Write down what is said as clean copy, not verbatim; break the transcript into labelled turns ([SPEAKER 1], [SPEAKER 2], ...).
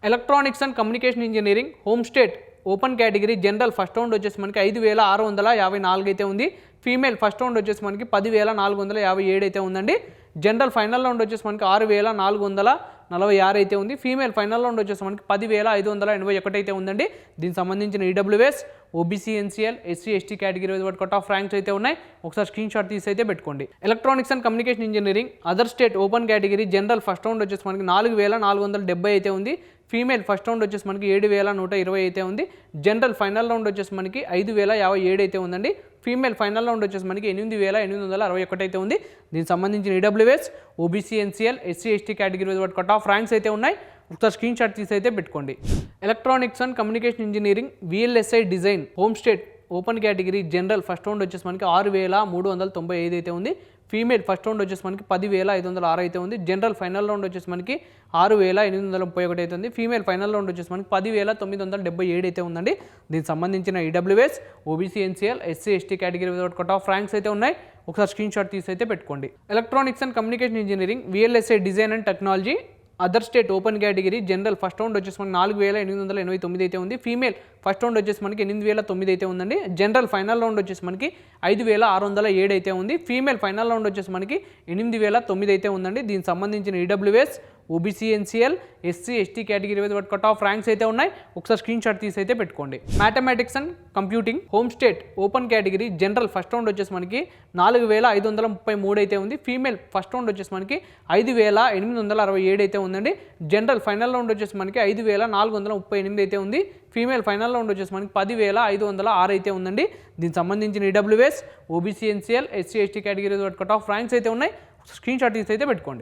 [SPEAKER 1] Electronics and communication engineering home state open category general first round వచ్చేసి మనకి 5,654 అయితే ఉంది. ఫీమేల్ ఫస్ట్ రౌండ్ వచ్చేసి మనకి 10,457 అయితే ఉందండి. జనరల్ ఫైనల్ రౌండ్ వచ్చేసి మనకి 6,446 అయితే ఉంది. ఫీమేల్ ఫైనల్ రౌండ్ వచ్చేసి మనకి 10,581 అయితే ఉందండి. దీనికి సంబంధించిన EWS, OBC, NCL, SC, ST category cut off ranks అయితే ఉన్నాయి. ఒకసారి స్క్రీన్ షాట్ తీసి అయితే పెట్టుకోండి. Electronics and communication engineering other state open category general first round వచ్చేసి మనకి 4,470 అయితే ఉంది. ఫీమేల్ ఫస్ట్ రౌండ్ వచ్చేసి మనకి 7,120 అయితే ఉంది. జనరల్ ఫైనల్ రౌండ్ వచ్చేసి మనకి 5,057 అయితే ఉందండి. ఫీమేల్ ఫైనల్ రౌండ్ వచ్చేసి మనకి 8,861 అయితే ఉంది. దీనికి సంబంధించిన EWS, OBC, NCL, SC, ST category cut off ranks అయితే ఉన్నాయి. ఒకసారి స్క్రీన్ షాట్ తీసి అయితే పెట్టుకోండి. Electronics and communication engineering VLSI design home state open category general first round వచ్చేసి మనకి 6,395 అయితే ఉంది. ఫీమేల్ ఫస్ట్ రౌండ్ వచ్చేసి మనకి 10,506 అయితే ఉంది. జనరల్ ఫైనల్ రౌండ్ వచ్చేసి మనకి 6,831 అయితే ఉంది. ఫీమేల్ ఫైనల్ రౌండ్ వచ్చేసి మనకి 10,977 అయితే ఉందండి. దీనికి సంబంధించిన EWS, OBC, NCL, SC, ST category cut off ranks అయితే ఉన్నాయి. ఒకసారి స్క్రీన్ షాట్ తీసి అయితే పెట్టుకోండి. Electronics and communication engineering VLSI design and technology other state open category general first round వచ్చేసి మనకి 4,889 అయితే ఉంది. ఫీమేల్ ఫస్ట్ రౌండ్ వచ్చేసి మనకి 8,009 అయితే ఉందండి. జనరల్ ఫైనల్ రౌండ్ వచ్చేసి మనకి 5,607 అయితే ఉంది. ఫీమేల్ ఫైనల్ రౌండ్ వచ్చేసి మనకి 8,009 అయితే ఉందండి. దీనికి సంబంధించిన EWS, OBC, NCL, SC, ST category cut off ranks అయితే ఉన్నాయి. ఒకసారి స్క్రీన్ షాట్ తీసి అయితే పెట్టుకోండి. Mathematics and computing home state open category general first round వచ్చేసి మనకి 4,533 అయితే ఉంది. ఫీమేల్ ఫస్ట్ రౌండ్ వచ్చేసి మనకి 5,867 అయితే ఉందండి. జనరల్ ఫైనల్ రౌండ్ వచ్చేసి మనకి 5,438 అయితే ఉంది. ఫీమేల్ ఫైనల్ రౌండ్ వచ్చేసి మనకి 10,506 అయితే ఉందండి. దీనికి సంబంధించిన EWS, OBC, NCL, SC, ST category cut off ranks అయితే ఉన్నాయి. స్క్రీన్ షాట్ తీసి అయితే పెట్టుకోండి.